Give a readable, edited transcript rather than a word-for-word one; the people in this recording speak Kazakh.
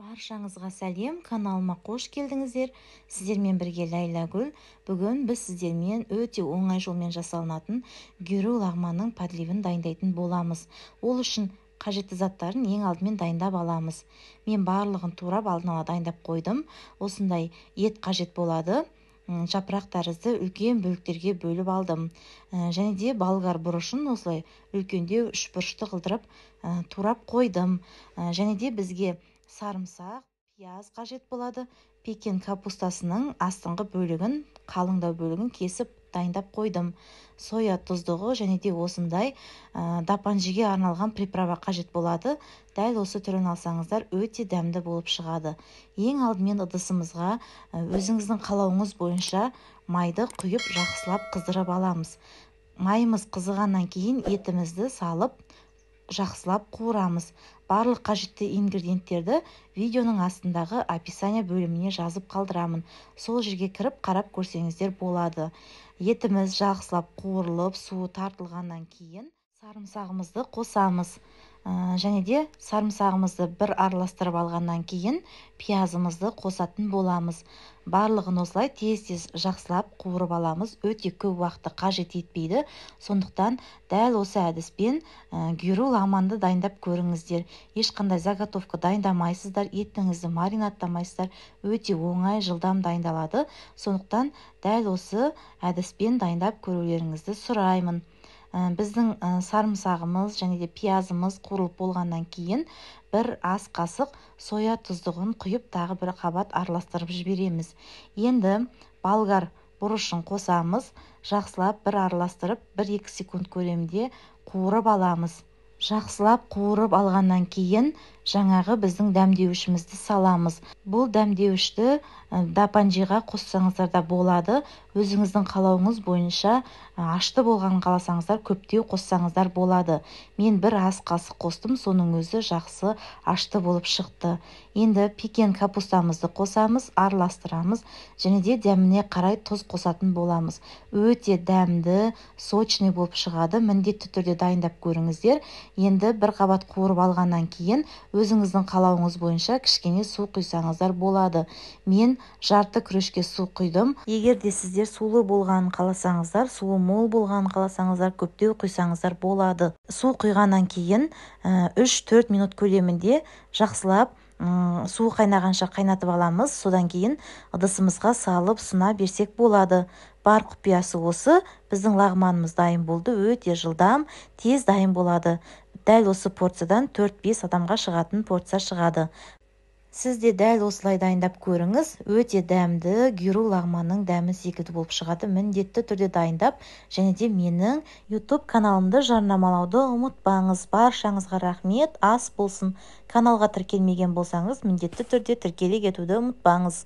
Баршаңызға сәлем, каналыма қош келдіңіздер. Сіздермен бірге Ләйләгүл. Бүгін біз сіздермен өте оңай жолмен жасалынатын гюру лағманның подливін дайындайтын боламыз. Ол үшін қажетті заттарын ең алдымен дайындап аламыз. Мен барлығын турап алдын ала дайындап қойдым. Осындай ет қажет болады. Жапырақ тәрізді үлкен бөліктерге бөліп алдым. Және де болгар бұрышын осылай үлкендеу үшбұрышты қылдырып турап қойдым. Және де бізге сарымсақ, пияз қажет болады. Пекин капустасының астыңғы бөлігін, қалыңдау бөлігін кесіп дайындап қойдым. Соя тұздығы және де осындай дапанжиге арналған приправа қажет болады. Дәл осы түрін алсаңыздар өте дәмді болып шығады. Ең алдымен ыдысымызға өзіңіздің қалауыңыз бойынша майды құйып жақсылап қыздырып аламыз. Майымыз қызығаннан кейін етімізді салып жақсылап қуырамыз. Барлық қажетті ингредиенттерді видеоның астындағы описание бөліміне жазып қалдырамын. Сол жерге кіріп қарап көрсеңіздер болады. Етіміз жақсылап қуырылып, суы тартылғаннан кейін сарымсағымызды қосамыз. Және де сарымсағымызды бір араластырып алғаннан кейін пиязымызды қосатын боламыз. Барлығын осылай тез-тез жақсылап қуырып аламыз. Өте көп уақытты қажет етпейді. Сондықтан дәл осы әдіспен гюру лағманды дайындап көріңіздер. Ешқандай заготовка дайындамайсыздар, етіңізді маринадтамайсыздар. Өте оңай, жылдам дайындалады. Сондықтан дәл осы әдіспен дайындап көрулеріңізді сұраймын. Біздің сарымсағымыз және де пиязымыз қуырылып болғаннан кейін бір ас қасық соя тұздығын құйып тағы бір қабат араластырып жібереміз. Енді болгар бұрышын қосамыз. Жақсылап бір араластырып 1-2 секунд көлемде қуырып аламыз. Жақсылап қуырып алғаннан кейін жаңағы біздің дәмдеуішімізді саламыз. Бұл дәмдеуішті дапанжиға қоссаңыздар да болады. Өзіңіздің қалауыңыз бойынша ашты болғанын қаласаңыздар көптеу қоссаңыздар болады. Мен бір ас қасық қостым, соның өзі жақсы ашты болып шықты. Енді пекин капустамызды қосамыз, араластырамыз және де дәміне қарай тұз қосатын боламыз. Өте дәмді, сочный болып шығады. Міндетті түрде дайындап көріңіздер. Енді бір қабат қуырып алғаннан кейін өзіңіздің қалауыңыз бойынша кішкене су құйсаңыздар болады. Мен жарты күрешке су құйдым. Егер де сіздер сулы болғанын қаласаңыздар, суы мол болғанын қаласаңыздар, көптеу құйсаңыздар болады. Су құйғаннан кейін 3-4 минут көлемінде жақсылап су қайнағанша қайнатып аламыз. Содан кейін ыдысымызға салып сына берсек болады. Бар құпиясы осы. Біздің лағманымыз дайын болды. Өте жылдам, тез дайын болады. Дәл осы порциядан 4-5 адамға шығатын порция шығады. Сіз де дәл осылай дайындап көріңіз. Өте дәмді гюру лағманның дәмі секілді болып шығады. Міндетті түрде дайындап, және де менің YouTube каналымды жарнамалауды ұмытпаңыз. Баршаңызға рахмет, ас болсын. Каналға тіркелмеген болсаңыз, міндетті түрде тіркеле кетуді ұмытпаңыз.